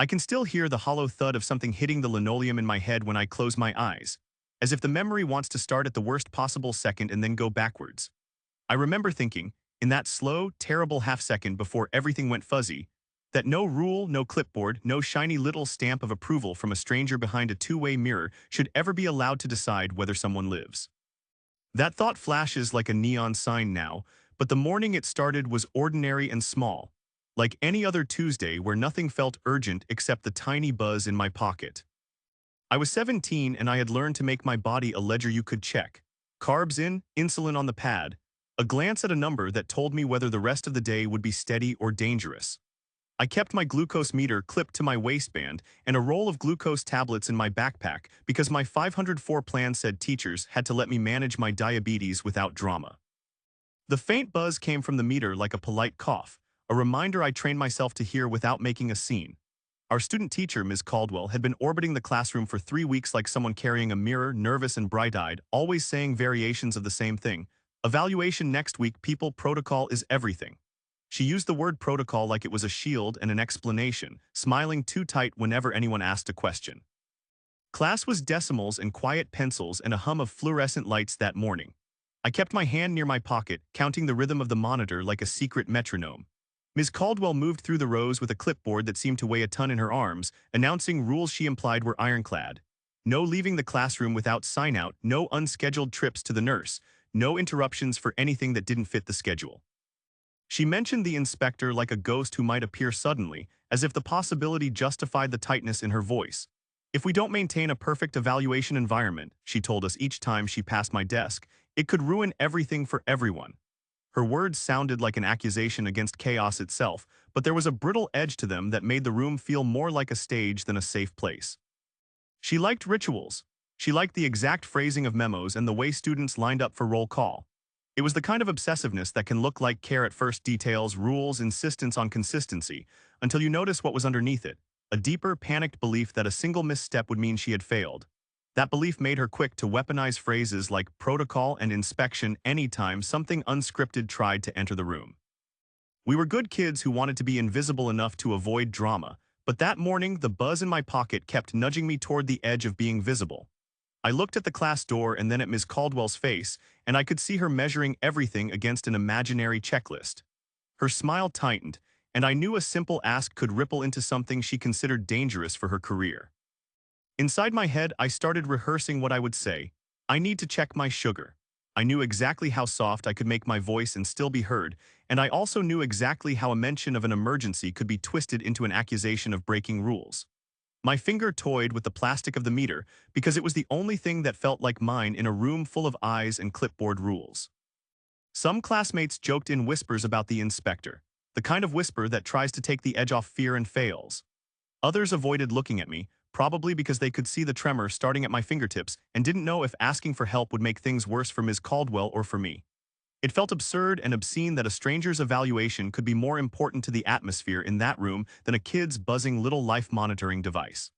I can still hear the hollow thud of something hitting the linoleum in my head when I close my eyes, as if the memory wants to start at the worst possible second and then go backwards. I remember thinking, in that slow, terrible half-second before everything went fuzzy, that no rule, no clipboard, no shiny little stamp of approval from a stranger behind a two-way mirror should ever be allowed to decide whether someone lives. That thought flashes like a neon sign now, but the morning it started was ordinary and small, like any other Tuesday where nothing felt urgent except the tiny buzz in my pocket. I was 17 and I had learned to make my body a ledger you could check. Carbs in, insulin on the pad, a glance at a number that told me whether the rest of the day would be steady or dangerous. I kept my glucose meter clipped to my waistband and a roll of glucose tablets in my backpack because my 504 plan said teachers had to let me manage my diabetes without drama. The faint buzz came from the meter like a polite cough, a reminder I trained myself to hear without making a scene. Our student teacher, Ms. Caldwell, had been orbiting the classroom for 3 weeks like someone carrying a mirror, nervous and bright-eyed, always saying variations of the same thing. Evaluation next week, people, protocol is everything. She used the word protocol like it was a shield and an explanation, smiling too tight whenever anyone asked a question. Class was decimals and quiet pencils and a hum of fluorescent lights that morning. I kept my hand near my pocket, counting the rhythm of the monitor like a secret metronome. Ms. Caldwell moved through the rows with a clipboard that seemed to weigh a ton in her arms, announcing rules she implied were ironclad. No leaving the classroom without sign-out, no unscheduled trips to the nurse, no interruptions for anything that didn't fit the schedule. She mentioned the inspector like a ghost who might appear suddenly, as if the possibility justified the tightness in her voice. If we don't maintain a perfect evaluation environment, she told us each time she passed my desk, it could ruin everything for everyone. Her words sounded like an accusation against chaos itself, but there was a brittle edge to them that made the room feel more like a stage than a safe place. She liked rituals. She liked the exact phrasing of memos and the way students lined up for roll call. It was the kind of obsessiveness that can look like care at first: details, rules, insistence on consistency, until you notice what was underneath it, a deeper, panicked belief that a single misstep would mean she had failed. That belief made her quick to weaponize phrases like protocol and inspection anytime something unscripted tried to enter the room. We were good kids who wanted to be invisible enough to avoid drama, but that morning the buzz in my pocket kept nudging me toward the edge of being visible. I looked at the class door and then at Ms. Caldwell's face, and I could see her measuring everything against an imaginary checklist. Her smile tightened, and I knew a simple ask could ripple into something she considered dangerous for her career. Inside my head, I started rehearsing what I would say. I need to check my sugar. I knew exactly how soft I could make my voice and still be heard, and I also knew exactly how a mention of an emergency could be twisted into an accusation of breaking rules. My finger toyed with the plastic of the meter because it was the only thing that felt like mine in a room full of eyes and clipboard rules. Some classmates joked in whispers about the inspector, the kind of whisper that tries to take the edge off fear and fails. Others avoided looking at me, probably because they could see the tremor starting at my fingertips and didn't know if asking for help would make things worse for Ms. Caldwell or for me. It felt absurd and obscene that a stranger's evaluation could be more important to the atmosphere in that room than a kid's buzzing little life monitoring device.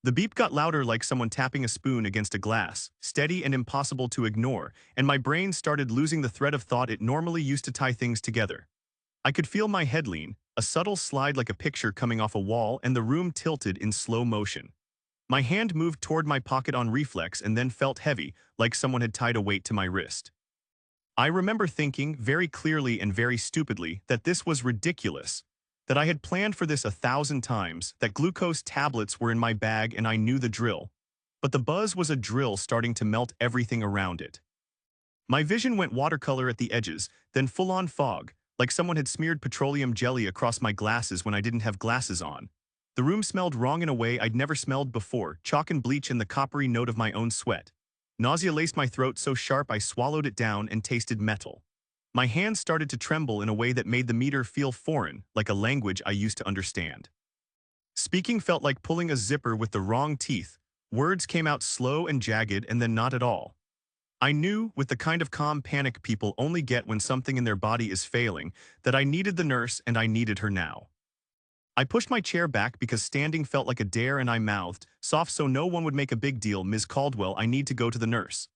The beep got louder like someone tapping a spoon against a glass, steady and impossible to ignore, and my brain started losing the thread of thought it normally used to tie things together. I could feel my head lean, a subtle slide like a picture coming off a wall, and the room tilted in slow motion. My hand moved toward my pocket on reflex and then felt heavy, like someone had tied a weight to my wrist. I remember thinking, very clearly and very stupidly, that this was ridiculous, that I had planned for this 1,000 times, that glucose tablets were in my bag and I knew the drill. But the buzz was a drill starting to melt everything around it. My vision went watercolor at the edges, then full-on fog, like someone had smeared petroleum jelly across my glasses when I didn't have glasses on. The room smelled wrong in a way I'd never smelled before, chalk and bleach and the coppery note of my own sweat. Nausea laced my throat so sharp I swallowed it down and tasted metal. My hands started to tremble in a way that made the meter feel foreign, like a language I used to understand. Speaking felt like pulling a zipper with the wrong teeth. Words came out slow and jagged and then not at all. I knew, with the kind of calm panic people only get when something in their body is failing, that I needed the nurse and I needed her now. I pushed my chair back because standing felt like a dare and I mouthed, soft so no one would make a big deal, "Ms. Caldwell, I need to go to the nurse."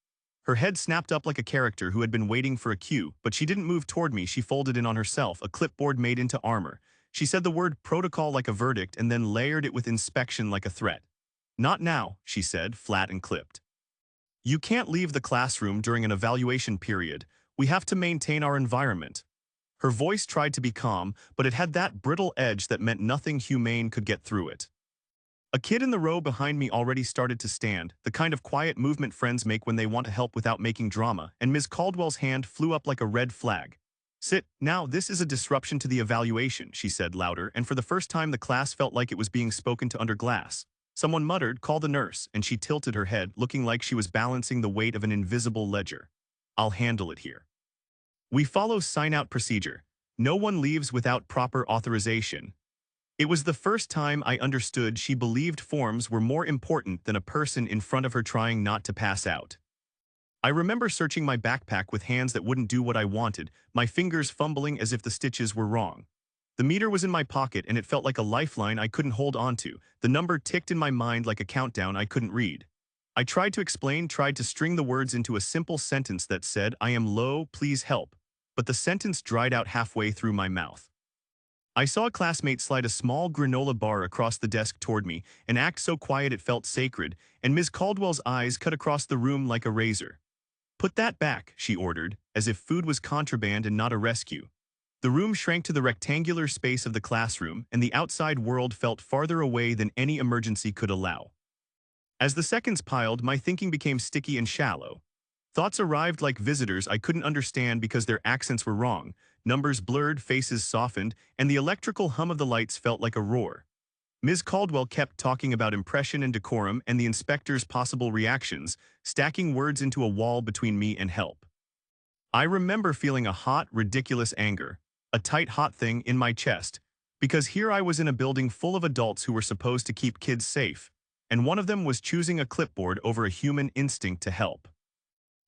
Her head snapped up like a character who had been waiting for a cue, but she didn't move toward me. She folded in on herself, a clipboard made into armor. She said the word protocol like a verdict and then layered it with inspection like a threat. Not now, she said, flat and clipped. You can't leave the classroom during an evaluation period. We have to maintain our environment. Her voice tried to be calm, but it had that brittle edge that meant nothing humane could get through it. A kid in the row behind me already started to stand, the kind of quiet movement friends make when they want to help without making drama, and Ms. Caldwell's hand flew up like a red flag. Sit, now this is a disruption to the evaluation, she said louder, and for the first time the class felt like it was being spoken to under glass. Someone muttered, call the nurse, and she tilted her head, looking like she was balancing the weight of an invisible ledger. I'll handle it here. We follow sign-out procedure. No one leaves without proper authorization. It was the first time I understood she believed forms were more important than a person in front of her trying not to pass out. I remember searching my backpack with hands that wouldn't do what I wanted, my fingers fumbling as if the stitches were wrong. The meter was in my pocket and it felt like a lifeline I couldn't hold onto. The number ticked in my mind like a countdown I couldn't read. I tried to explain, tried to string the words into a simple sentence that said, I am low, please help. But the sentence dried out halfway through my mouth. I saw a classmate slide a small granola bar across the desk toward me, an act so quiet it felt sacred, and Ms. Caldwell's eyes cut across the room like a razor. Put that back, she ordered, as if food was contraband and not a rescue. The room shrank to the rectangular space of the classroom, and the outside world felt farther away than any emergency could allow. As the seconds piled, my thinking became sticky and shallow. Thoughts arrived like visitors I couldn't understand because their accents were wrong. Numbers blurred, faces softened, and the electrical hum of the lights felt like a roar. Ms. Caldwell kept talking about impression and decorum and the inspector's possible reactions, stacking words into a wall between me and help. I remember feeling a hot, ridiculous anger, a tight, hot thing in my chest, because here I was in a building full of adults who were supposed to keep kids safe, and one of them was choosing a clipboard over a human instinct to help.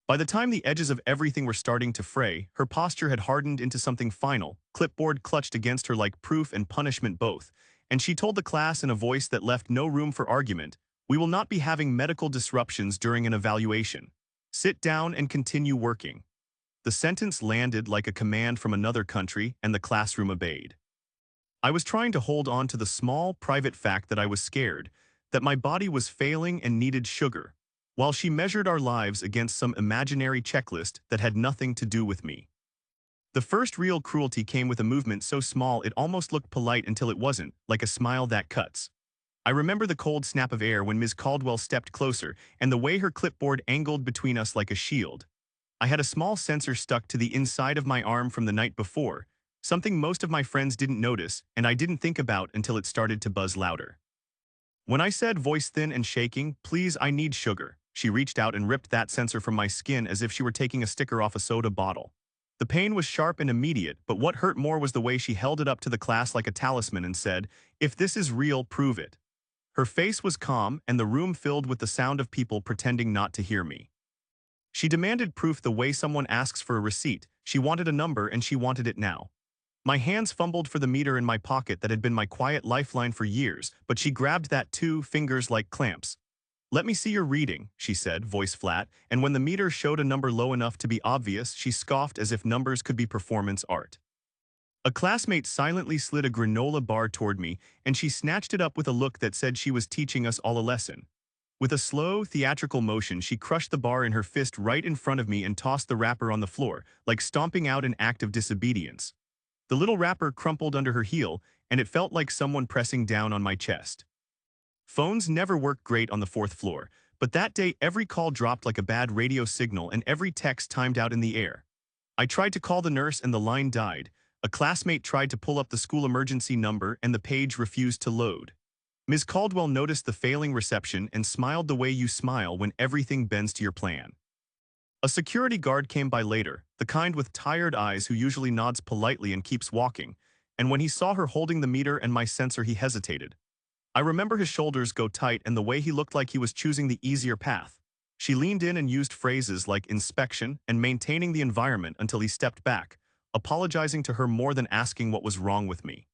By the time the edges of everything were starting to fray, her posture had hardened into something final, clipboard clutched against her like proof and punishment both, and she told the class in a voice that left no room for argument, we will not be having medical disruptions during an evaluation. Sit down and continue working. The sentence landed like a command from another country, and the classroom obeyed. I was trying to hold on to the small, private fact that I was scared, that my body was failing and needed sugar, while she measured our lives against some imaginary checklist that had nothing to do with me. The first real cruelty came with a movement so small it almost looked polite until it wasn't, like a smile that cuts. I remember the cold snap of air when Ms. Caldwell stepped closer, and the way her clipboard angled between us like a shield. I had a small sensor stuck to the inside of my arm from the night before, something most of my friends didn't notice and I didn't think about until it started to buzz louder. When I said, voice thin and shaking, please, I need sugar, she reached out and ripped that sensor from my skin as if she were taking a sticker off a soda bottle. The pain was sharp and immediate, but what hurt more was the way she held it up to the class like a talisman and said, if this is real, prove it. Her face was calm and the room filled with the sound of people pretending not to hear me. She demanded proof the way someone asks for a receipt. She wanted a number and she wanted it now. My hands fumbled for the meter in my pocket that had been my quiet lifeline for years, but she grabbed that too, fingers like clamps. Let me see your reading, she said, voice flat, and when the meter showed a number low enough to be obvious, she scoffed as if numbers could be performance art. A classmate silently slid a granola bar toward me, and she snatched it up with a look that said she was teaching us all a lesson. With a slow, theatrical motion, she crushed the bar in her fist right in front of me and tossed the wrapper on the floor, like stomping out an act of disobedience. The little wrapper crumpled under her heel, and it felt like someone pressing down on my chest. Phones never worked great on the fourth floor, but that day every call dropped like a bad radio signal and every text timed out in the air. I tried to call the nurse and the line died. A classmate tried to pull up the school emergency number and the page refused to load. Ms. Caldwell noticed the failing reception and smiled the way you smile when everything bends to your plan. A security guard came by later, the kind with tired eyes who usually nods politely and keeps walking, and when he saw her holding the meter and my sensor, he hesitated. I remember his shoulders go tight and the way he looked like he was choosing the easier path. She leaned in and used phrases like inspection and maintaining the environment until he stepped back, apologizing to her more than asking what was wrong with me.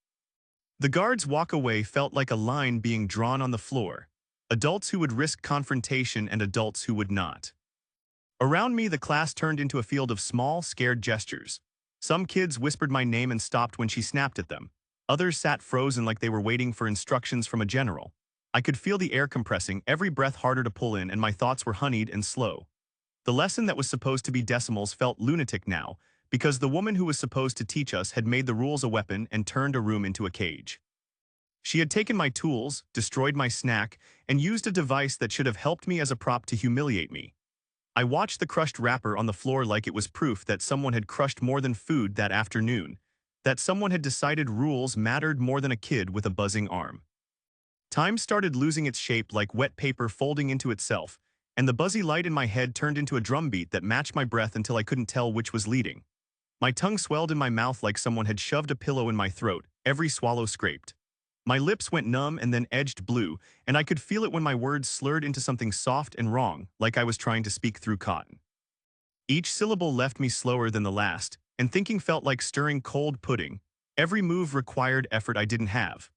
The guard's walk away felt like a line being drawn on the floor, adults who would risk confrontation and adults who would not. Around me, the class turned into a field of small, scared gestures. Some kids whispered my name and stopped when she snapped at them. Others sat frozen like they were waiting for instructions from a general. I could feel the air compressing, every breath harder to pull in, and my thoughts were honeyed and slow. The lesson that was supposed to be decimals felt lunatic now, because the woman who was supposed to teach us had made the rules a weapon and turned a room into a cage. She had taken my tools, destroyed my snack, and used a device that should have helped me as a prop to humiliate me. I watched the crushed wrapper on the floor like it was proof that someone had crushed more than food that afternoon, that someone had decided rules mattered more than a kid with a buzzing arm. Time started losing its shape like wet paper folding into itself, and the buzzy light in my head turned into a drumbeat that matched my breath until I couldn't tell which was leading. My tongue swelled in my mouth like someone had shoved a pillow in my throat, every swallow scraped. My lips went numb and then edged blue, and I could feel it when my words slurred into something soft and wrong, like I was trying to speak through cotton. Each syllable left me slower than the last, and thinking felt like stirring cold pudding. Every move required effort I didn't have.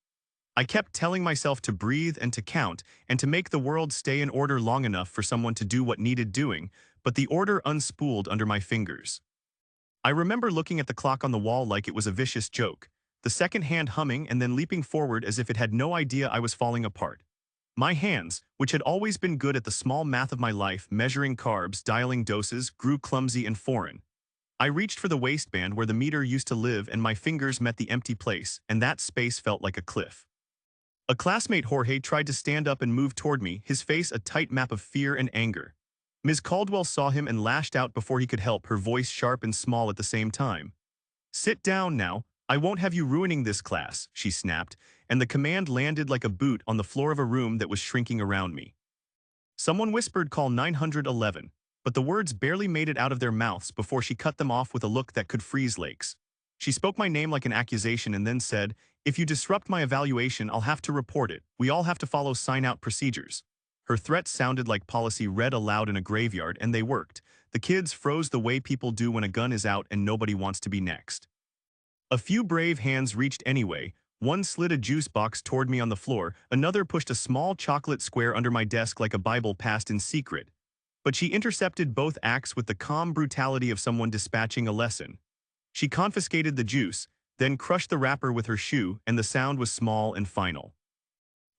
I kept telling myself to breathe and to count, and to make the world stay in order long enough for someone to do what needed doing, but the order unspooled under my fingers. I remember looking at the clock on the wall like it was a vicious joke, the second hand humming and then leaping forward as if it had no idea I was falling apart. My hands, which had always been good at the small math of my life, measuring carbs, dialing doses, grew clumsy and foreign. I reached for the waistband where the meter used to live and my fingers met the empty place, and that space felt like a cliff. A classmate Jorge tried to stand up and move toward me, his face a tight map of fear and anger. Ms. Caldwell saw him and lashed out before he could help, her voice sharp and small at the same time. "Sit down now. I won't have you ruining this class," she snapped, and the command landed like a boot on the floor of a room that was shrinking around me. Someone whispered, "Call 911, but the words barely made it out of their mouths before she cut them off with a look that could freeze lakes. She spoke my name like an accusation and then said, "If you disrupt my evaluation, I'll have to report it. We all have to follow sign-out procedures." Her threats sounded like policy read aloud in a graveyard, and they worked. The kids froze the way people do when a gun is out and nobody wants to be next. A few brave hands reached anyway. One slid a juice box toward me on the floor, another pushed a small chocolate square under my desk like a Bible passed in secret. But she intercepted both acts with the calm brutality of someone dispatching a lesson. She confiscated the juice, then crushed the wrapper with her shoe, and the sound was small and final.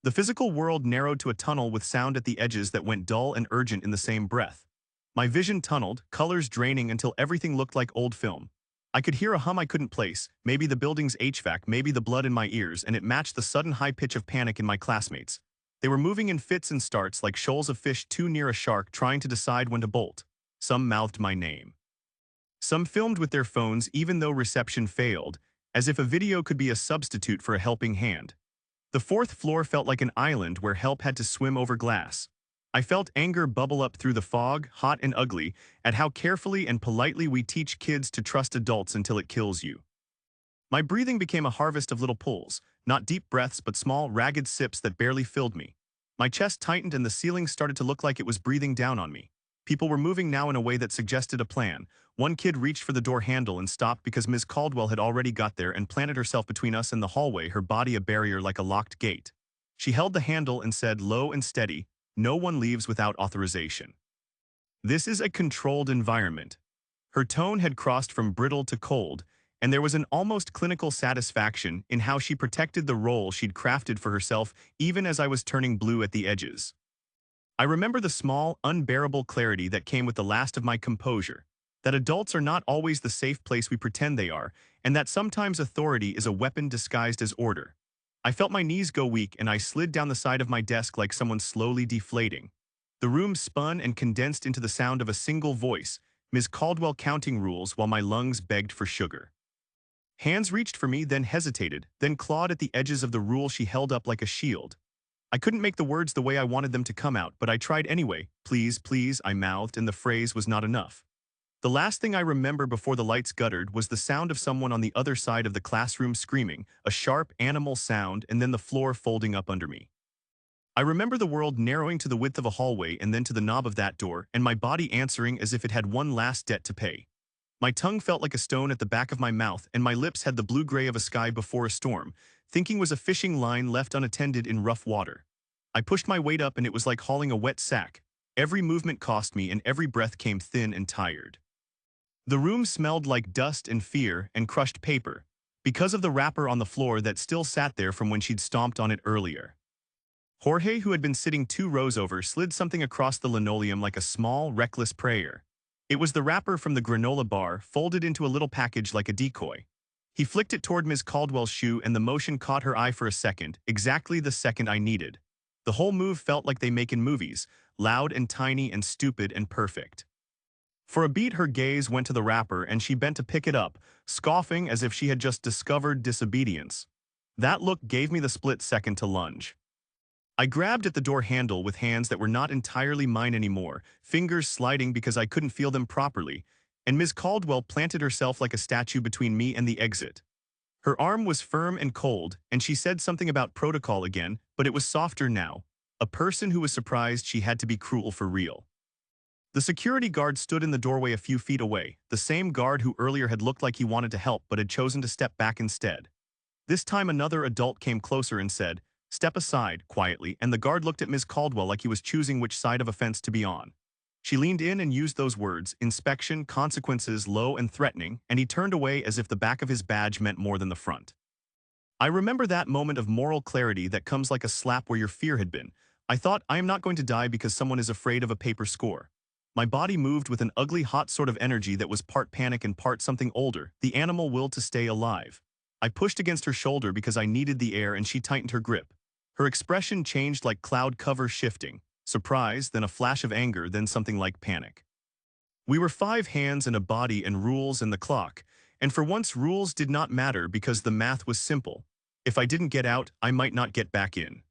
The physical world narrowed to a tunnel with sound at the edges that went dull and urgent in the same breath. My vision tunneled, colors draining until everything looked like old film. I could hear a hum I couldn't place, maybe the building's HVAC, maybe the blood in my ears, and it matched the sudden high pitch of panic in my classmates. They were moving in fits and starts like shoals of fish too near a shark trying to decide when to bolt. Some mouthed my name. Some filmed with their phones even though reception failed, as if a video could be a substitute for a helping hand. The fourth floor felt like an island where help had to swim over glass. I felt anger bubble up through the fog, hot and ugly, at how carefully and politely we teach kids to trust adults until it kills you. My breathing became a harvest of little pulls, not deep breaths but small, ragged sips that barely filled me. My chest tightened and the ceiling started to look like it was breathing down on me. People were moving now in a way that suggested a plan. One kid reached for the door handle and stopped because Ms. Caldwell had already got there and planted herself between us and the hallway, her body a barrier like a locked gate. She held the handle and said low and steady, "No one leaves without authorization. This is a controlled environment." Her tone had crossed from brittle to cold, and there was an almost clinical satisfaction in how she protected the role she'd crafted for herself even as I was turning blue at the edges. I remember the small, unbearable clarity that came with the last of my composure, that adults are not always the safe place we pretend they are, and that sometimes authority is a weapon disguised as order. I felt my knees go weak and I slid down the side of my desk like someone slowly deflating. The room spun and condensed into the sound of a single voice, Ms. Caldwell counting rules while my lungs begged for sugar. Hands reached for me, then hesitated, then clawed at the edges of the rule she held up like a shield. I couldn't make the words the way I wanted them to come out, but I tried anyway. "Please, please," I mouthed, and the phrase was not enough. The last thing I remember before the lights guttered was the sound of someone on the other side of the classroom screaming, a sharp, animal sound, and then the floor folding up under me. I remember the world narrowing to the width of a hallway and then to the knob of that door, and my body answering as if it had one last debt to pay. My tongue felt like a stone at the back of my mouth, and my lips had the blue-gray of a sky before a storm. Thinking was a fishing line left unattended in rough water. I pushed my weight up and it was like hauling a wet sack. Every movement cost me and every breath came thin and tired. The room smelled like dust and fear and crushed paper, because of the wrapper on the floor that still sat there from when she'd stomped on it earlier. Jorge, who had been sitting 2 rows over, slid something across the linoleum like a small, reckless prayer. It was the wrapper from the granola bar, folded into a little package like a decoy. He flicked it toward Ms. Caldwell's shoe, and the motion caught her eye for a second, exactly the second I needed. The whole move felt like they make in movies, loud and tiny and stupid and perfect. For a beat, her gaze went to the wrapper, and she bent to pick it up, scoffing as if she had just discovered disobedience. That look gave me the split second to lunge. I grabbed at the door handle with hands that were not entirely mine anymore, fingers sliding because I couldn't feel them properly, and Ms. Caldwell planted herself like a statue between me and the exit. Her arm was firm and cold, and she said something about protocol again, but it was softer now. A person who was surprised she had to be cruel for real. The security guard stood in the doorway a few feet away, the same guard who earlier had looked like he wanted to help but had chosen to step back instead. This time another adult came closer and said, "Step aside," quietly, and the guard looked at Ms. Caldwell like he was choosing which side of a fence to be on. She leaned in and used those words, inspection, consequences, low and threatening, and he turned away as if the back of his badge meant more than the front. I remember that moment of moral clarity that comes like a slap where your fear had been. I thought, I am not going to die because someone is afraid of a paper score. My body moved with an ugly, hot sort of energy that was part panic and part something older, the animal will to stay alive. I pushed against her shoulder because I needed the air, and she tightened her grip. Her expression changed like cloud cover shifting, surprise, then a flash of anger, then something like panic. We were 5 hands and a body and rules and the clock, and for once rules did not matter because the math was simple. If I didn't get out, I might not get back in.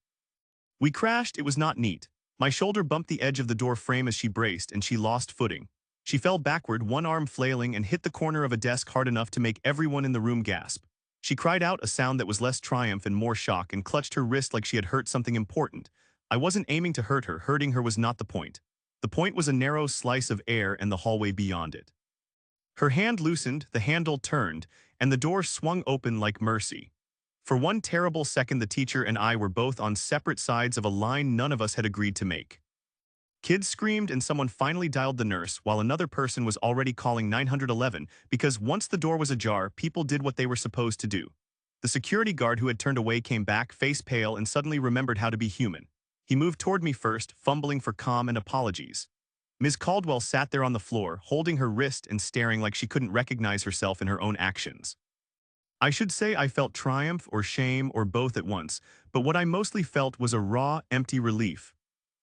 We crashed. It was not neat. My shoulder bumped the edge of the door frame as she braced, and she lost footing. She fell backward, one arm flailing, and hit the corner of a desk hard enough to make everyone in the room gasp. She cried out, a sound that was less triumph and more shock, and clutched her wrist like she had hurt something important. I wasn't aiming to hurt her. Hurting her was not the point. The point was a narrow slice of air and the hallway beyond it. Her hand loosened, the handle turned, and the door swung open like mercy. For one terrible second, the teacher and I were both on separate sides of a line none of us had agreed to make. Kids screamed, and someone finally dialed the nurse, while another person was already calling 911 because once the door was ajar, people did what they were supposed to do. The security guard who had turned away came back, face pale, and suddenly remembered how to be human. He moved toward me first, fumbling for calm and apologies. Ms. Caldwell sat there on the floor, holding her wrist and staring like she couldn't recognize herself in her own actions. I should say I felt triumph or shame or both at once, but what I mostly felt was a raw, empty relief.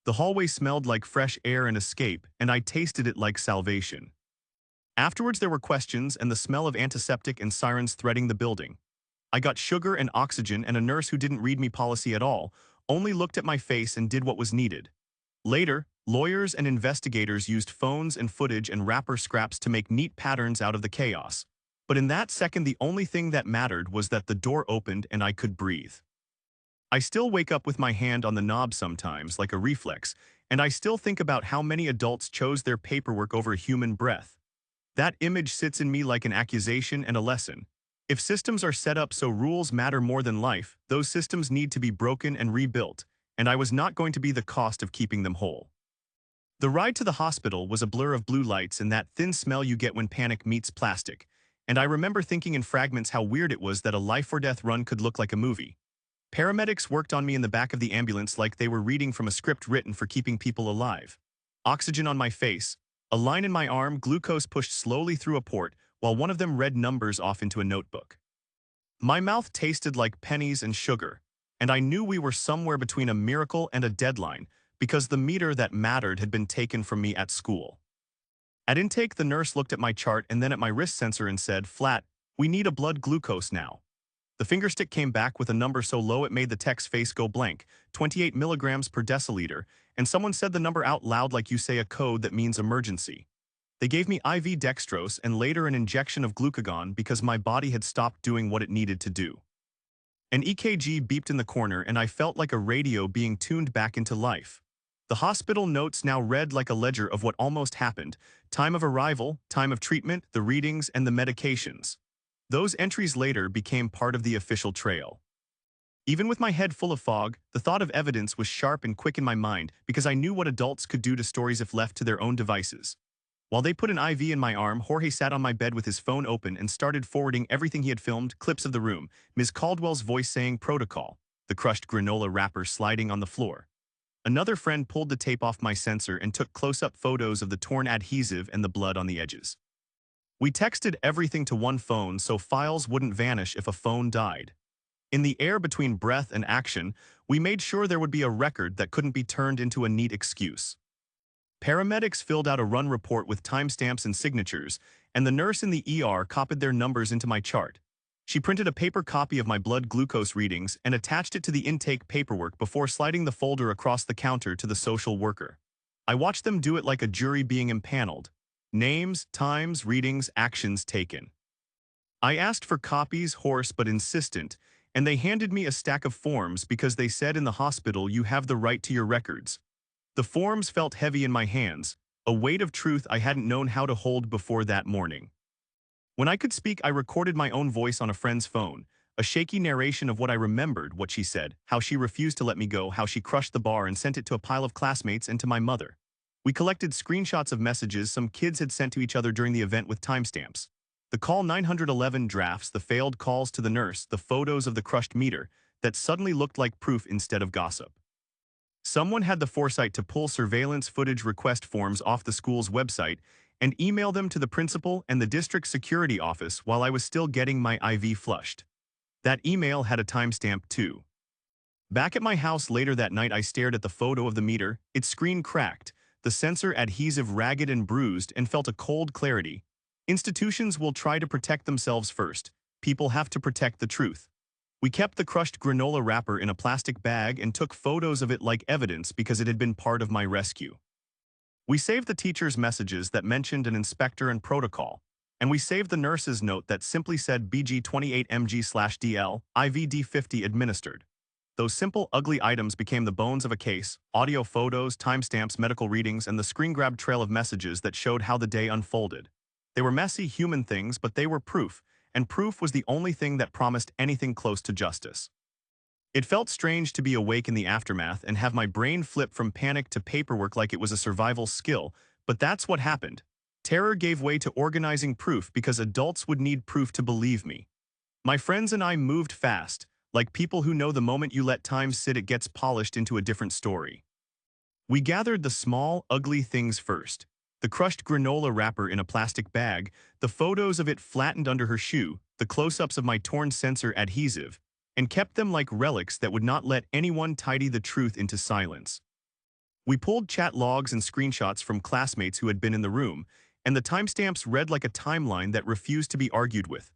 The hallway smelled like fresh air and escape, and I tasted it like salvation. Afterwards there were questions and the smell of antiseptic and sirens threading the building. I got sugar and oxygen, and a nurse who didn't read me policy at all, only looked at my face and did what was needed. Later, lawyers and investigators used phones and footage and wrapper scraps to make neat patterns out of the chaos. But in that second, the only thing that mattered was that the door opened and I could breathe. I still wake up with my hand on the knob sometimes, like a reflex, and I still think about how many adults chose their paperwork over human breath. That image sits in me like an accusation and a lesson. If systems are set up so rules matter more than life, those systems need to be broken and rebuilt, and I was not going to be the cost of keeping them whole. The ride to the hospital was a blur of blue lights and that thin smell you get when panic meets plastic, and I remember thinking in fragments how weird it was that a life-or-death run could look like a movie. Paramedics worked on me in the back of the ambulance like they were reading from a script written for keeping people alive. Oxygen on my face, a line in my arm, glucose pushed slowly through a port, while one of them read numbers off into a notebook. My mouth tasted like pennies and sugar, and I knew we were somewhere between a miracle and a deadline because the meter that mattered had been taken from me at school. At intake, the nurse looked at my chart and then at my wrist sensor and said, "Flat, we need a blood glucose now." The fingerstick came back with a number so low it made the tech's face go blank, 28 milligrams per deciliter, and someone said the number out loud like you say a code that means emergency. They gave me IV dextrose and later an injection of glucagon because my body had stopped doing what it needed to do. An EKG beeped in the corner and I felt like a radio being tuned back into life. The hospital notes now read like a ledger of what almost happened: time of arrival, time of treatment, the readings, and the medications. Those entries later became part of the official trail. Even with my head full of fog, the thought of evidence was sharp and quick in my mind because I knew what adults could do to stories if left to their own devices. While they put an IV in my arm, Jorge sat on my bed with his phone open and started forwarding everything he had filmed, clips of the room, Ms. Caldwell's voice saying protocol, the crushed granola wrapper sliding on the floor. Another friend pulled the tape off my sensor and took close-up photos of the torn adhesive and the blood on the edges. We texted everything to one phone so files wouldn't vanish if a phone died. In the air between breath and action, we made sure there would be a record that couldn't be turned into a neat excuse. Paramedics filled out a run report with timestamps and signatures, and the nurse in the ER copied their numbers into my chart. She printed a paper copy of my blood glucose readings and attached it to the intake paperwork before sliding the folder across the counter to the social worker. I watched them do it like a jury being impaneled. Names, times, readings, actions taken. I asked for copies, hoarse but insistent, and they handed me a stack of forms because they said in the hospital you have the right to your records. The forms felt heavy in my hands, a weight of truth I hadn't known how to hold before that morning. When I could speak, I recorded my own voice on a friend's phone, a shaky narration of what I remembered, what she said, how she refused to let me go, how she crushed the bar and sent it to a pile of classmates and to my mother. We collected screenshots of messages some kids had sent to each other during the event with timestamps. The call 911 drafts, the failed calls to the nurse, the photos of the crushed meter that suddenly looked like proof instead of gossip. Someone had the foresight to pull surveillance footage request forms off the school's website and email them to the principal and the district security office while I was still getting my IV flushed. That email had a timestamp too. Back at my house later that night, I stared at the photo of the meter, its screen cracked, the sensor adhesive ragged and bruised, and felt a cold clarity. Institutions will try to protect themselves first. People have to protect the truth. We kept the crushed granola wrapper in a plastic bag and took photos of it like evidence because it had been part of my rescue. We saved the teacher's messages that mentioned an inspector and protocol, and we saved the nurse's note that simply said BG28mg/DL, IVD50 administered. Those simple, ugly items became the bones of a case: audio, photos, timestamps, medical readings, and the screen-grab trail of messages that showed how the day unfolded. They were messy, human things, but they were proof, and proof was the only thing that promised anything close to justice. It felt strange to be awake in the aftermath and have my brain flip from panic to paperwork like it was a survival skill, but that's what happened. Terror gave way to organizing proof because adults would need proof to believe me. My friends and I moved fast, like people who know the moment you let time sit it gets polished into a different story. We gathered the small, ugly things first. The crushed granola wrapper in a plastic bag, the photos of it flattened under her shoe, the close-ups of my torn sensor adhesive, and kept them like relics that would not let anyone tidy the truth into silence. We pulled chat logs and screenshots from classmates who had been in the room, and the timestamps read like a timeline that refused to be argued with.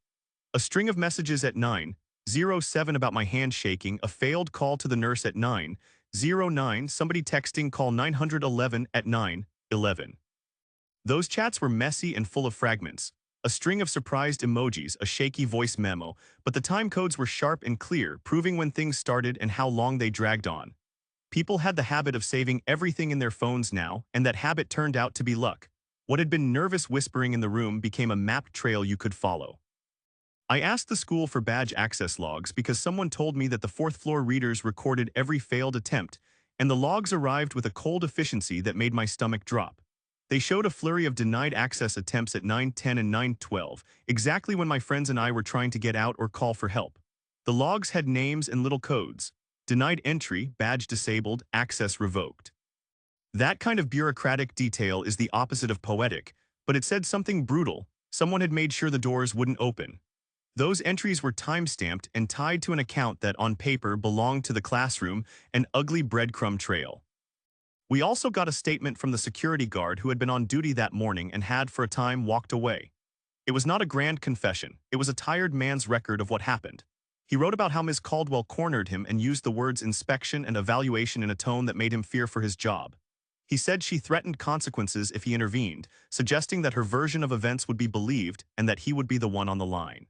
A string of messages at 9:07 about my hand shaking, a failed call to the nurse at 9:09, somebody texting call 911 at 9:11. Those chats were messy and full of fragments. A string of surprised emojis, a shaky voice memo, but the time codes were sharp and clear, proving when things started and how long they dragged on. People had the habit of saving everything in their phones now, and that habit turned out to be luck. What had been nervous whispering in the room became a mapped trail you could follow. I asked the school for badge access logs because someone told me that the fourth-floor readers recorded every failed attempt, and the logs arrived with a cold efficiency that made my stomach drop. They showed a flurry of denied access attempts at 9:10 and 9:12, exactly when my friends and I were trying to get out or call for help. The logs had names and little codes. Denied entry, badge disabled, access revoked. That kind of bureaucratic detail is the opposite of poetic, but it said something brutal. Someone had made sure the doors wouldn't open. Those entries were time-stamped and tied to an account that, on paper, belonged to the classroom, an ugly breadcrumb trail. We also got a statement from the security guard who had been on duty that morning and had, for a time, walked away. It was not a grand confession. It was a tired man's record of what happened. He wrote about how Ms. Caldwell cornered him and used the words inspection and evaluation in a tone that made him fear for his job. He said she threatened consequences if he intervened, suggesting that her version of events would be believed and that he would be the one on the line.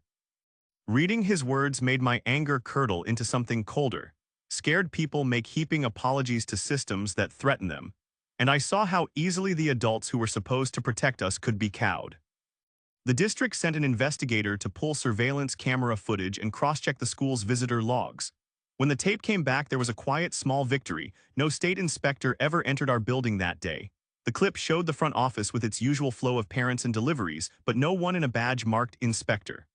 Reading his words made my anger curdle into something colder. Scared people make heaping apologies to systems that threaten them, and I saw how easily the adults who were supposed to protect us could be cowed. The district sent an investigator to pull surveillance camera footage and cross-check the school's visitor logs. When the tape came back, there was a quiet, small victory. No state inspector ever entered our building that day. The clip showed the front office with its usual flow of parents and deliveries, but no one in a badge marked inspector.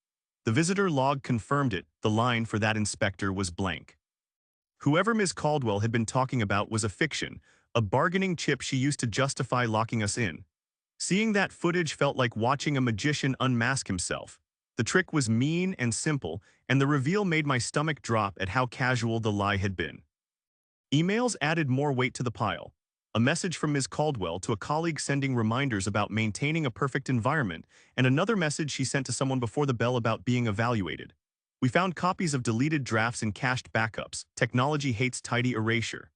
The visitor log confirmed it. The line for that inspector was blank. Whoever Ms. Caldwell had been talking about was a fiction, a bargaining chip she used to justify locking us in. Seeing that footage felt like watching a magician unmask himself. The trick was mean and simple, and the reveal made my stomach drop at how casual the lie had been. Emails added more weight to the pile. A message from Ms. Caldwell to a colleague sending reminders about maintaining a perfect environment, and another message she sent to someone before the bell about being evaluated. We found copies of deleted drafts and cached backups. Technology hates tidy erasure.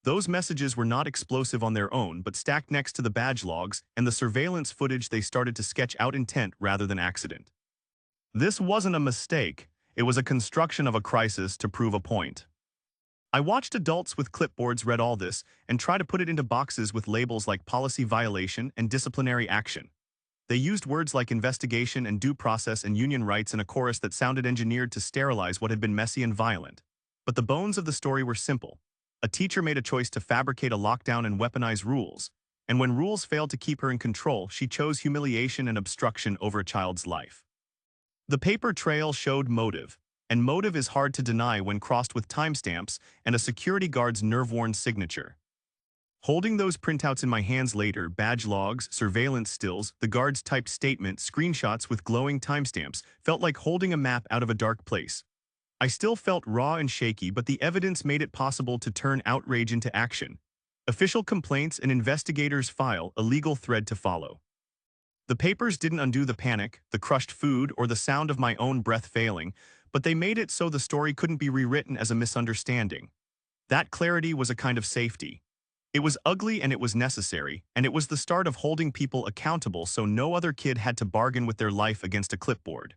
Those messages were not explosive on their own, but stacked next to the badge logs and the surveillance footage they started to sketch out intent rather than accident. This wasn't a mistake. It was a construction of a crisis to prove a point. I watched adults with clipboards read all this and try to put it into boxes with labels like policy violation and disciplinary action. They used words like investigation and due process and union rights in a chorus that sounded engineered to sterilize what had been messy and violent. But the bones of the story were simple. A teacher made a choice to fabricate a lockdown and weaponize rules, and when rules failed to keep her in control, she chose humiliation and obstruction over a child's life. The paper trail showed motive, and motive is hard to deny when crossed with timestamps and a security guard's nerve-worn signature. Holding those printouts in my hands later, badge logs, surveillance stills, the guard's typed statement, screenshots with glowing timestamps, felt like holding a map out of a dark place. I still felt raw and shaky, but the evidence made it possible to turn outrage into action. Official complaints and investigators file a legal thread to follow. The papers didn't undo the panic, the crushed food, or the sound of my own breath failing, but they made it so the story couldn't be rewritten as a misunderstanding. That clarity was a kind of safety. It was ugly and it was necessary, and it was the start of holding people accountable so no other kid had to bargain with their life against a clipboard.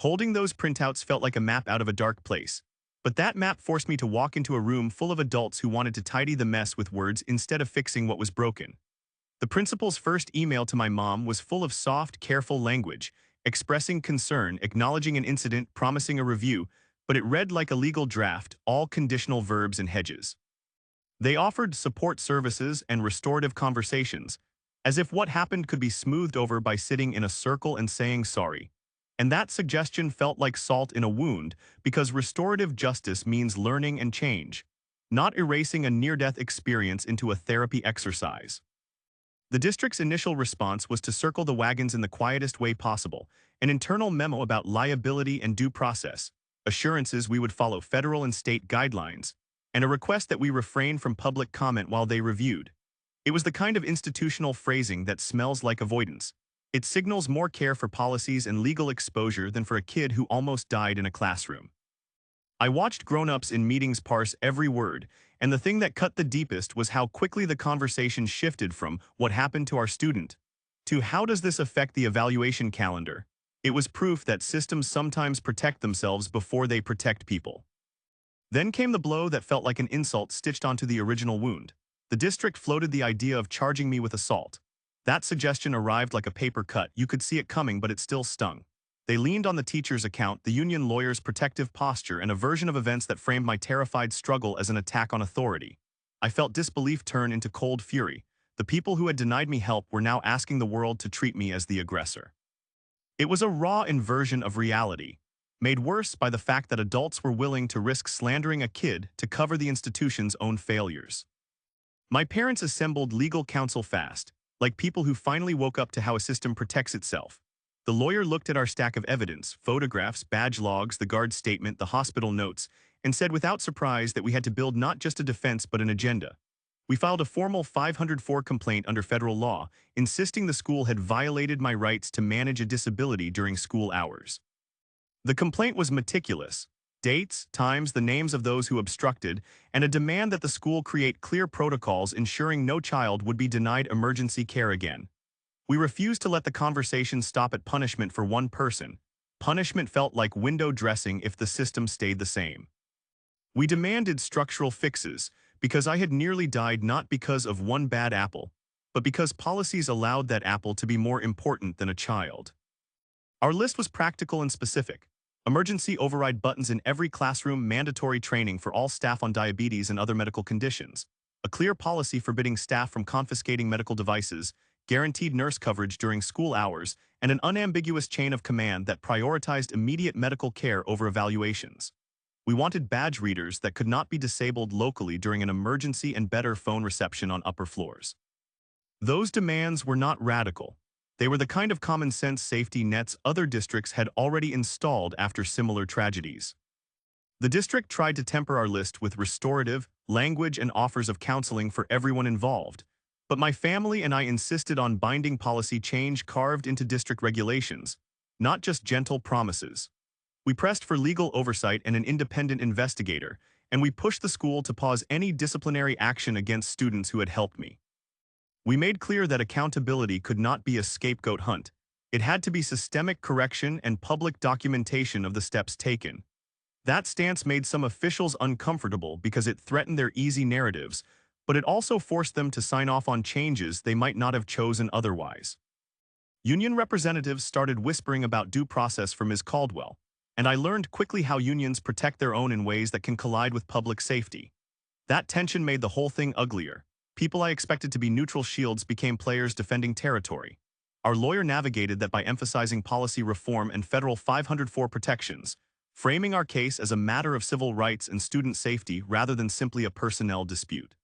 Holding those printouts felt like a map out of a dark place, but that map forced me to walk into a room full of adults who wanted to tidy the mess with words instead of fixing what was broken. The principal's first email to my mom was full of soft, careful language, expressing concern, acknowledging an incident, promising a review, but it read like a legal draft, all conditional verbs and hedges. They offered support services and restorative conversations, as if what happened could be smoothed over by sitting in a circle and saying sorry. And that suggestion felt like salt in a wound, because restorative justice means learning and change, not erasing a near-death experience into a therapy exercise. The district's initial response was to circle the wagons in the quietest way possible, an internal memo about liability and due process, assurances we would follow federal and state guidelines, and a request that we refrain from public comment while they reviewed. It was the kind of institutional phrasing that smells like avoidance. It signals more care for policies and legal exposure than for a kid who almost died in a classroom. I watched grown-ups in meetings parse every word, and the thing that cut the deepest was how quickly the conversation shifted from "what happened to our student" to "how does this affect the evaluation calendar?" It was proof that systems sometimes protect themselves before they protect people. Then came the blow that felt like an insult stitched onto the original wound. The district floated the idea of charging me with assault. That suggestion arrived like a paper cut. You could see it coming, but it still stung. They leaned on the teacher's account, the union lawyer's protective posture, and a version of events that framed my terrified struggle as an attack on authority. I felt disbelief turn into cold fury. The people who had denied me help were now asking the world to treat me as the aggressor. It was a raw inversion of reality, made worse by the fact that adults were willing to risk slandering a kid to cover the institution's own failures. My parents assembled legal counsel fast, like people who finally woke up to how a system protects itself. The lawyer looked at our stack of evidence, photographs, badge logs, the guard's statement, the hospital notes, and said without surprise that we had to build not just a defense but an agenda. We filed a formal 504 complaint under federal law, insisting the school had violated my rights to manage a disability during school hours. The complaint was meticulous: dates, times, the names of those who obstructed, and a demand that the school create clear protocols ensuring no child would be denied emergency care again. We refused to let the conversation stop at punishment for one person. Punishment felt like window dressing if the system stayed the same. We demanded structural fixes, because I had nearly died not because of one bad apple, but because policies allowed that apple to be more important than a child. Our list was practical and specific. Emergency override buttons in every classroom, mandatory training for all staff on diabetes and other medical conditions. A clear policy forbidding staff from confiscating medical devices, guaranteed nurse coverage during school hours, and an unambiguous chain of command that prioritized immediate medical care over evaluations. We wanted badge readers that could not be disabled locally during an emergency and better phone reception on upper floors. Those demands were not radical. They were the kind of common-sense safety nets other districts had already installed after similar tragedies. The district tried to temper our list with restorative language and offers of counseling for everyone involved, but my family and I insisted on binding policy change carved into district regulations, not just gentle promises. We pressed for legal oversight and an independent investigator, and we pushed the school to pause any disciplinary action against students who had helped me. We made clear that accountability could not be a scapegoat hunt. It had to be systemic correction and public documentation of the steps taken. That stance made some officials uncomfortable because it threatened their easy narratives, but it also forced them to sign off on changes they might not have chosen otherwise. Union representatives started whispering about due process for Ms. Caldwell, and I learned quickly how unions protect their own in ways that can collide with public safety. That tension made the whole thing uglier. People I expected to be neutral shields became players defending territory. Our lawyer navigated that by emphasizing policy reform and federal 504 protections, framing our case as a matter of civil rights and student safety rather than simply a personnel dispute.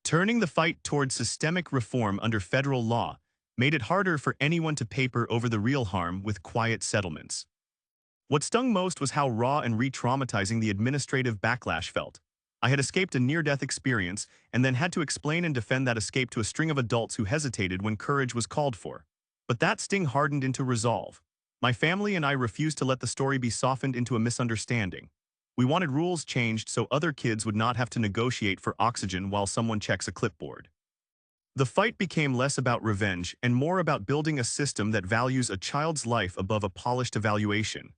Turning the fight towards systemic reform under federal law made it harder for anyone to paper over the real harm with quiet settlements. What stung most was how raw and re-traumatizing the administrative backlash felt. I had escaped a near-death experience and then had to explain and defend that escape to a string of adults who hesitated when courage was called for. But that sting hardened into resolve. My family and I refused to let the story be softened into a misunderstanding. We wanted rules changed so other kids would not have to negotiate for oxygen while someone checks a clipboard. The fight became less about revenge and more about building a system that values a child's life above a polished evaluation.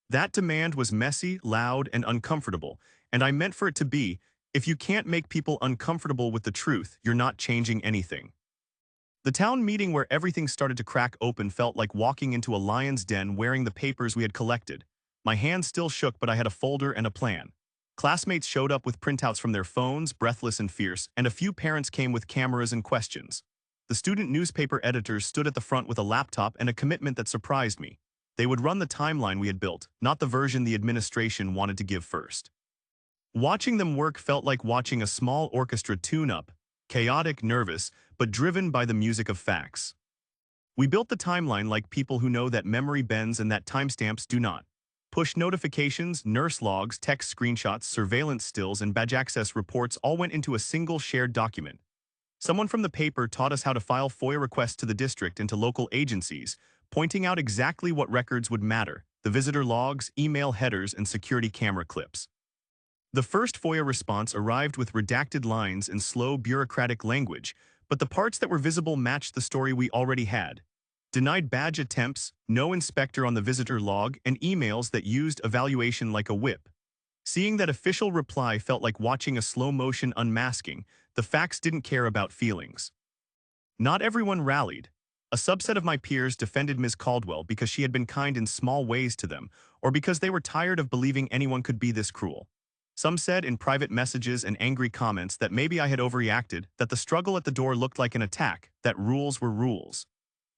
That demand was messy, loud, and uncomfortable, and I meant for it to be. If you can't make people uncomfortable with the truth, you're not changing anything. The town meeting where everything started to crack open felt like walking into a lion's den wearing the papers we had collected. My hands still shook, but I had a folder and a plan. Classmates showed up with printouts from their phones, breathless and fierce, and a few parents came with cameras and questions. The student newspaper editors stood at the front with a laptop and a commitment that surprised me. They would run the timeline we had built, not the version the administration wanted to give first. Watching them work felt like watching a small orchestra tune up, chaotic, nervous, but driven by the music of facts. We built the timeline like people who know that memory bends and that timestamps do not. Push notifications, nurse logs, text screenshots, surveillance stills, and badge access reports all went into a single shared document. Someone from the paper taught us how to file FOIA requests to the district and to local agencies, pointing out exactly what records would matter: the visitor logs, email headers, and security camera clips. The first FOIA response arrived with redacted lines and slow bureaucratic language, but the parts that were visible matched the story we already had. Denied badge attempts, no inspector on the visitor log, and emails that used evaluation like a whip. Seeing that official reply felt like watching a slow-motion unmasking. The facts didn't care about feelings. Not everyone rallied. A subset of my peers defended Ms. Caldwell because she had been kind in small ways to them, or because they were tired of believing anyone could be this cruel. Some said in private messages and angry comments that maybe I had overreacted, that the struggle at the door looked like an attack, that rules were rules.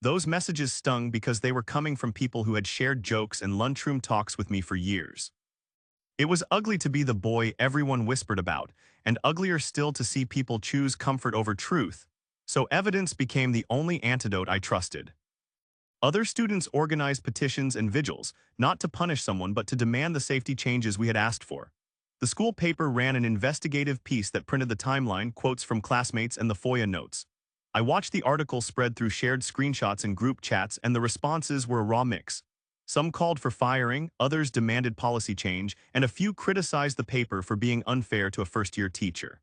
Those messages stung because they were coming from people who had shared jokes and lunchroom talks with me for years. It was ugly to be the boy everyone whispered about, and uglier still to see people choose comfort over truth. So evidence became the only antidote I trusted. Other students organized petitions and vigils, not to punish someone but to demand the safety changes we had asked for. The school paper ran an investigative piece that printed the timeline, quotes from classmates, and the FOIA notes. I watched the article spread through shared screenshots and group chats, and the responses were a raw mix. Some called for firing, others demanded policy change, and a few criticized the paper for being unfair to a first-year teacher.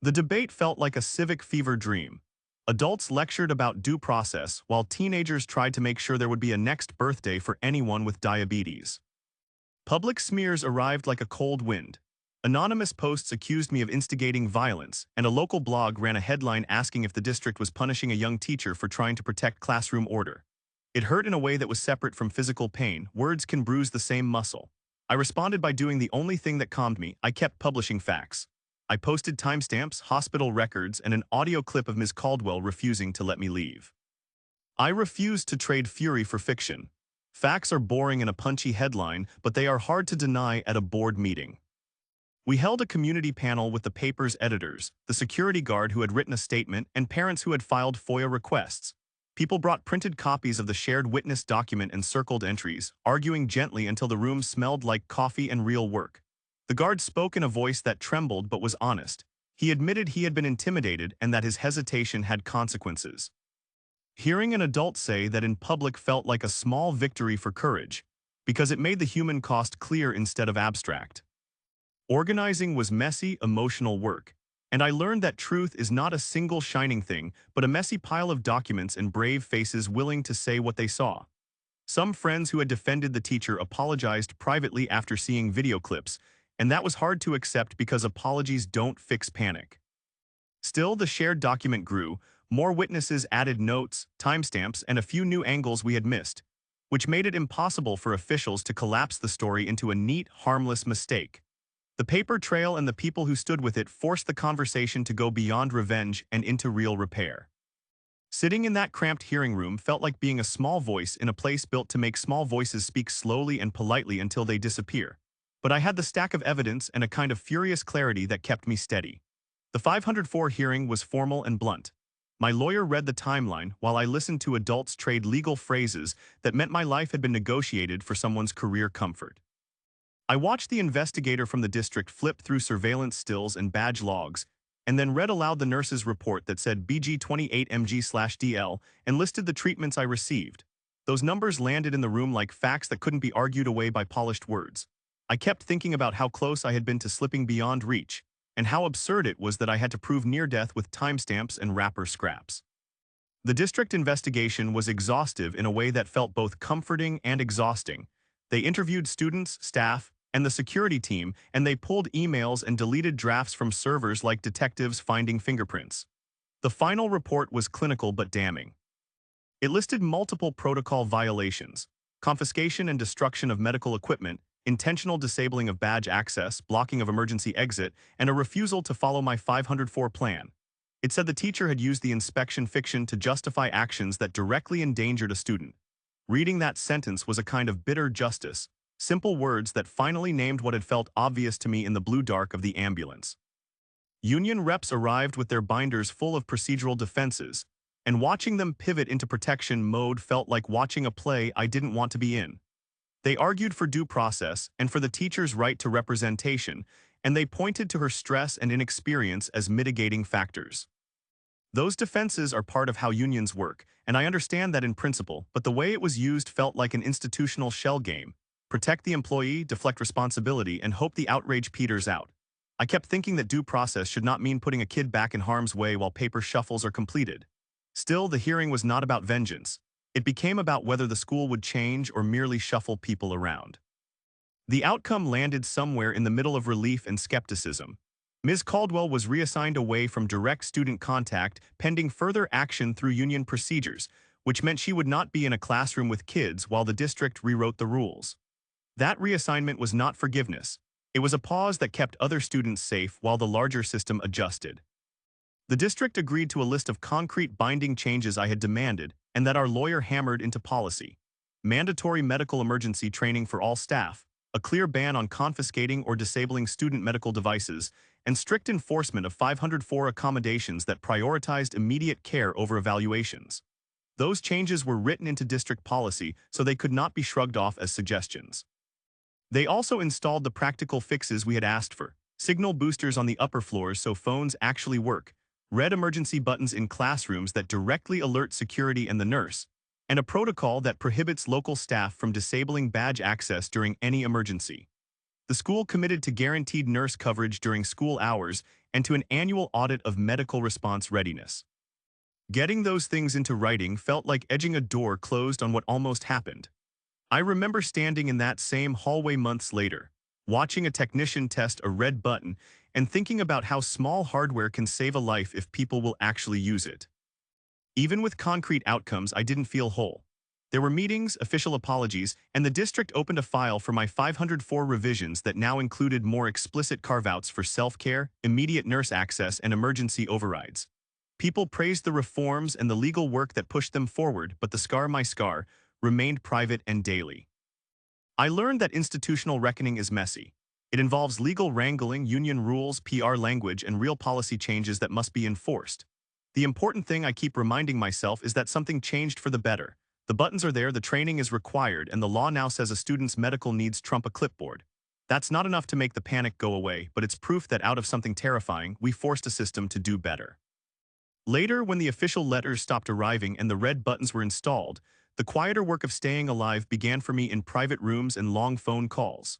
The debate felt like a civic fever dream. Adults lectured about due process, while teenagers tried to make sure there would be a next birthday for anyone with diabetes. Public smears arrived like a cold wind. Anonymous posts accused me of instigating violence, and a local blog ran a headline asking if the district was punishing a young teacher for trying to protect classroom order. It hurt in a way that was separate from physical pain. Words can bruise the same muscle. I responded by doing the only thing that calmed me. I kept publishing facts. I posted timestamps, hospital records, and an audio clip of Ms. Caldwell refusing to let me leave. I refuse to trade fury for fiction. Facts are boring in a punchy headline, but they are hard to deny at a board meeting. We held a community panel with the paper's editors, the security guard who had written a statement, and parents who had filed FOIA requests. People brought printed copies of the shared witness document and circled entries, arguing gently until the room smelled like coffee and real work. The guard spoke in a voice that trembled but was honest. He admitted he had been intimidated and that his hesitation had consequences. Hearing an adult say that in public felt like a small victory for courage, because it made the human cost clear instead of abstract. Organizing was messy, emotional work, and I learned that truth is not a single shining thing, but a messy pile of documents and brave faces willing to say what they saw. Some friends who had defended the teacher apologized privately after seeing video clips, and that was hard to accept because apologies don't fix panic. Still, the shared document grew. More witnesses added notes, timestamps, and a few new angles we had missed, which made it impossible for officials to collapse the story into a neat, harmless mistake. The paper trail and the people who stood with it forced the conversation to go beyond revenge and into real repair. Sitting in that cramped hearing room felt like being a small voice in a place built to make small voices speak slowly and politely until they disappear. But I had the stack of evidence and a kind of furious clarity that kept me steady. The 504 hearing was formal and blunt. My lawyer read the timeline while I listened to adults trade legal phrases that meant my life had been negotiated for someone's career comfort. I watched the investigator from the district flip through surveillance stills and badge logs, and then read aloud the nurse's report that said BG28MG/DL and listed the treatments I received. Those numbers landed in the room like facts that couldn't be argued away by polished words. I kept thinking about how close I had been to slipping beyond reach, and how absurd it was that I had to prove near death with timestamps and wrapper scraps. The district investigation was exhaustive in a way that felt both comforting and exhausting. They interviewed students, staff, and the security team, and they pulled emails and deleted drafts from servers like detectives finding fingerprints. The final report was clinical but damning. It listed multiple protocol violations: confiscation and destruction of medical equipment, intentional disabling of badge access, blocking of emergency exit, and a refusal to follow my 504 plan. It said the teacher had used the inspection fiction to justify actions that directly endangered a student. Reading that sentence was a kind of bitter justice, simple words that finally named what had felt obvious to me in the blue dark of the ambulance. Union reps arrived with their binders full of procedural defenses, and watching them pivot into protection mode felt like watching a play I didn't want to be in. They argued for due process and for the teacher's right to representation, and they pointed to her stress and inexperience as mitigating factors. Those defenses are part of how unions work, and I understand that in principle, but the way it was used felt like an institutional shell game. Protect the employee, deflect responsibility, and hope the outrage peters out. I kept thinking that due process should not mean putting a kid back in harm's way while paper shuffles are completed. Still, the hearing was not about vengeance. It became about whether the school would change or merely shuffle people around. The outcome landed somewhere in the middle of relief and skepticism. Ms. Caldwell was reassigned away from direct student contact pending further action through union procedures, which meant she would not be in a classroom with kids while the district rewrote the rules. That reassignment was not forgiveness. It was a pause that kept other students safe while the larger system adjusted. The district agreed to a list of concrete binding changes I had demanded and that our lawyer hammered into policy: mandatory medical emergency training for all staff, a clear ban on confiscating or disabling student medical devices, and strict enforcement of 504 accommodations that prioritized immediate care over evaluations. Those changes were written into district policy so they could not be shrugged off as suggestions. They also installed the practical fixes we had asked for: signal boosters on the upper floors so phones actually work, red emergency buttons in classrooms that directly alert security and the nurse, and a protocol that prohibits local staff from disabling badge access during any emergency. The school committed to guaranteed nurse coverage during school hours and to an annual audit of medical response readiness. Getting those things into writing felt like edging a door closed on what almost happened. I remember standing in that same hallway months later, watching a technician test a red button and thinking about how small hardware can save a life if people will actually use it. Even with concrete outcomes, I didn't feel whole. There were meetings, official apologies, and the district opened a file for my 504 revisions that now included more explicit carve-outs for self-care, immediate nurse access, and emergency overrides. People praised the reforms and the legal work that pushed them forward, but the scar, my scar, remained private and daily. I learned that institutional reckoning is messy. It involves legal wrangling, union rules, PR language, and real policy changes that must be enforced. The important thing I keep reminding myself is that something changed for the better. The buttons are there, the training is required, and the law now says a student's medical needs trump a clipboard. That's not enough to make the panic go away, but it's proof that out of something terrifying, we forced a system to do better. Later, when the official letters stopped arriving and the red buttons were installed, the quieter work of staying alive began for me in private rooms and long phone calls.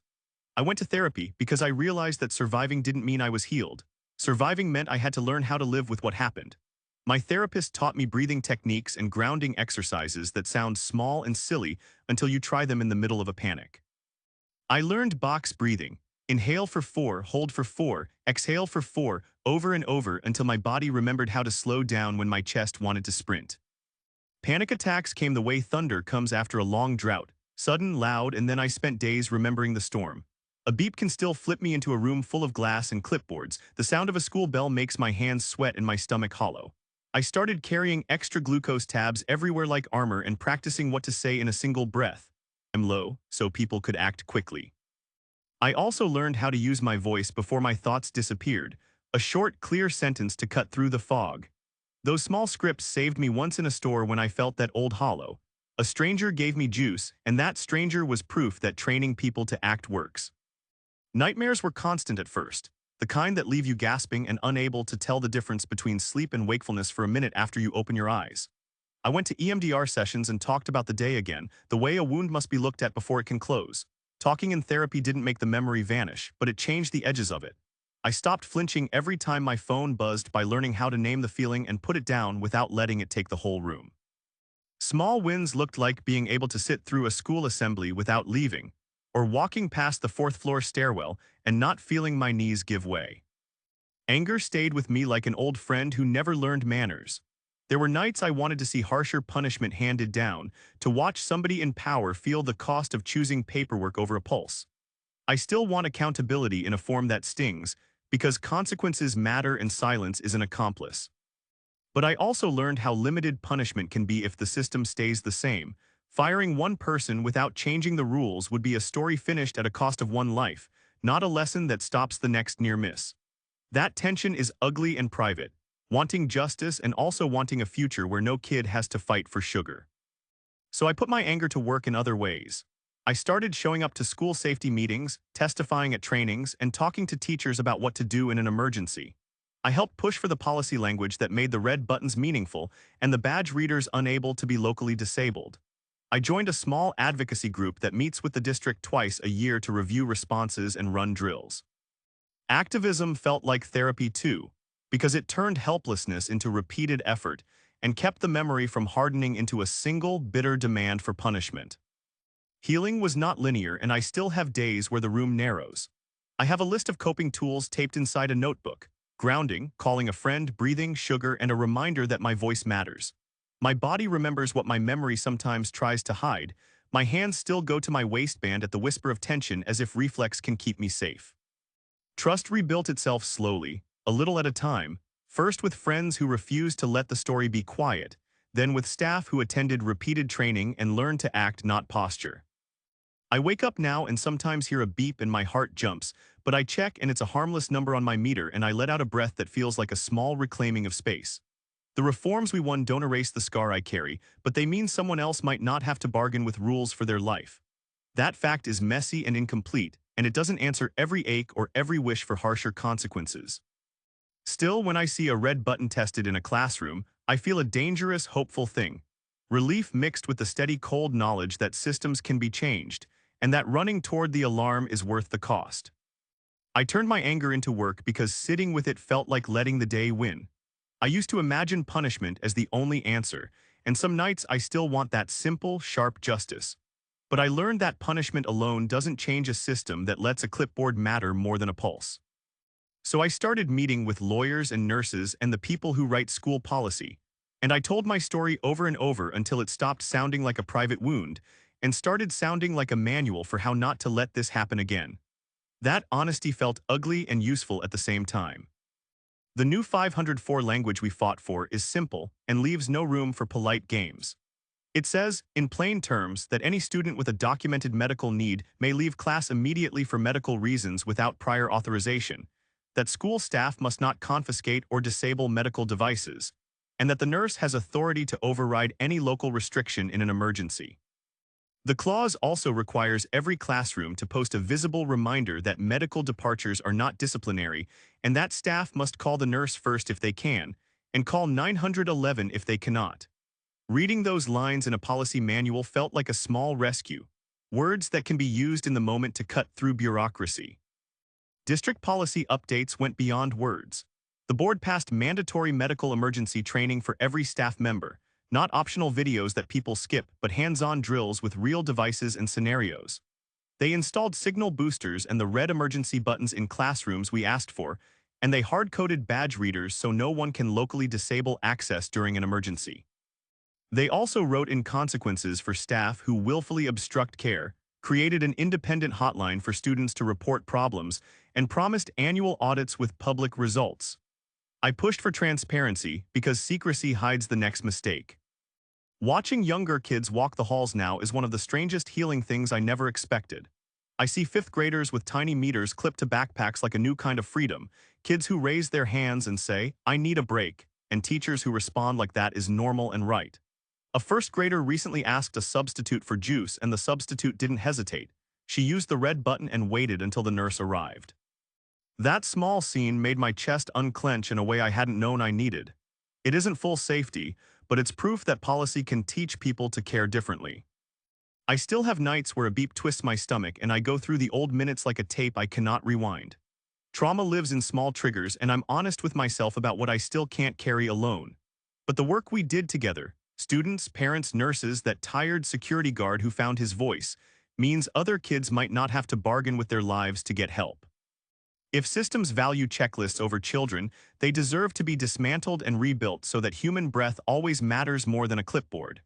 I went to therapy because I realized that surviving didn't mean I was healed. Surviving meant I had to learn how to live with what happened. My therapist taught me breathing techniques and grounding exercises that sound small and silly until you try them in the middle of a panic. I learned box breathing. Inhale for 4, hold for 4, exhale for 4, over and over until my body remembered how to slow down when my chest wanted to sprint. Panic attacks came the way thunder comes after a long drought, sudden, loud, and then I spent days remembering the storm. A beep can still flip me into a room full of glass and clipboards. The sound of a school bell makes my hands sweat and my stomach hollow. I started carrying extra glucose tabs everywhere like armor and practicing what to say in a single breath. I'm low, so people could act quickly. I also learned how to use my voice before my thoughts disappeared, a short, clear sentence to cut through the fog. Those small scripts saved me once in a store when I felt that old hollow. A stranger gave me juice, and that stranger was proof that training people to act works. Nightmares were constant at first, the kind that leave you gasping and unable to tell the difference between sleep and wakefulness for a minute after you open your eyes. I went to EMDR sessions and talked about the day again, the way a wound must be looked at before it can close. Talking in therapy didn't make the memory vanish, but it changed the edges of it. I stopped flinching every time my phone buzzed by learning how to name the feeling and put it down without letting it take the whole room. Small wins looked like being able to sit through a school assembly without leaving, or walking past the 4th-floor stairwell and not feeling my knees give way. Anger stayed with me like an old friend who never learned manners. There were nights I wanted to see harsher punishment handed down, to watch somebody in power feel the cost of choosing paperwork over a pulse. I still want accountability in a form that stings, because consequences matter and silence is an accomplice. But I also learned how limited punishment can be if the system stays the same. Firing one person without changing the rules would be a story finished at a cost of one life, not a lesson that stops the next near miss. That tension is ugly and private, wanting justice and also wanting a future where no kid has to fight for sugar. So I put my anger to work in other ways. I started showing up to school safety meetings, testifying at trainings, and talking to teachers about what to do in an emergency. I helped push for the policy language that made the red buttons meaningful and the badge readers unable to be locally disabled. I joined a small advocacy group that meets with the district twice a year to review responses and run drills. Activism felt like therapy too, because it turned helplessness into repeated effort and kept the memory from hardening into a single, bitter demand for punishment. Healing was not linear, and I still have days where the room narrows. I have a list of coping tools taped inside a notebook: grounding, calling a friend, breathing, sugar, and a reminder that my voice matters. My body remembers what my memory sometimes tries to hide. My hands still go to my waistband at the whisper of tension as if reflex can keep me safe. Trust rebuilt itself slowly, a little at a time, first with friends who refused to let the story be quiet, then with staff who attended repeated training and learned to act, not posture. I wake up now and sometimes hear a beep and my heart jumps, but I check and it's a harmless number on my meter and I let out a breath that feels like a small reclaiming of space. The reforms we won don't erase the scar I carry, but they mean someone else might not have to bargain with rules for their life. That fact is messy and incomplete, and it doesn't answer every ache or every wish for harsher consequences. Still, when I see a red button tested in a classroom, I feel a dangerous, hopeful thing. Relief mixed with the steady, cold knowledge that systems can be changed, and that running toward the alarm is worth the cost. I turned my anger into work because sitting with it felt like letting the day win. I used to imagine punishment as the only answer, and some nights I still want that simple, sharp justice. But I learned that punishment alone doesn't change a system that lets a clipboard matter more than a pulse. So I started meeting with lawyers and nurses and the people who write school policy. And I told my story over and over until it stopped sounding like a private wound and started sounding like a manual for how not to let this happen again. That honesty felt ugly and useful at the same time. The new 504 language we fought for is simple and leaves no room for polite games. It says, in plain terms, that any student with a documented medical need may leave class immediately for medical reasons without prior authorization, that school staff must not confiscate or disable medical devices, and that the nurse has authority to override any local restriction in an emergency. The clause also requires every classroom to post a visible reminder that medical departures are not disciplinary and that staff must call the nurse first if they can, and call 911 if they cannot. Reading those lines in a policy manual felt like a small rescue, words that can be used in the moment to cut through bureaucracy. District policy updates went beyond words. The board passed mandatory medical emergency training for every staff member, not optional videos that people skip, but hands-on drills with real devices and scenarios. They installed signal boosters and the red emergency buttons in classrooms we asked for, and they hard-coded badge readers so no one can locally disable access during an emergency. They also wrote in consequences for staff who willfully obstruct care, created an independent hotline for students to report problems, and promised annual audits with public results. I pushed for transparency because secrecy hides the next mistake. Watching younger kids walk the halls now is one of the strangest healing things I never expected. I see fifth graders with tiny meters clipped to backpacks like a new kind of freedom, kids who raise their hands and say, "I need a break," and teachers who respond like that is normal and right. A first grader recently asked a substitute for juice and the substitute didn't hesitate. She used the red button and waited until the nurse arrived. That small scene made my chest unclench in a way I hadn't known I needed. It isn't full safety, but it's proof that policy can teach people to care differently. I still have nights where a beep twists my stomach and I go through the old minutes like a tape I cannot rewind. Trauma lives in small triggers and I'm honest with myself about what I still can't carry alone. But the work we did together, students, parents, nurses, that tired security guard who found his voice, means other kids might not have to bargain with their lives to get help. If systems value checklists over children, they deserve to be dismantled and rebuilt so that human breath always matters more than a clipboard.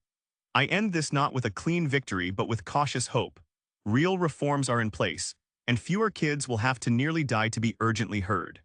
I end this not with a clean victory but with cautious hope. Real reforms are in place, and fewer kids will have to nearly die to be urgently heard.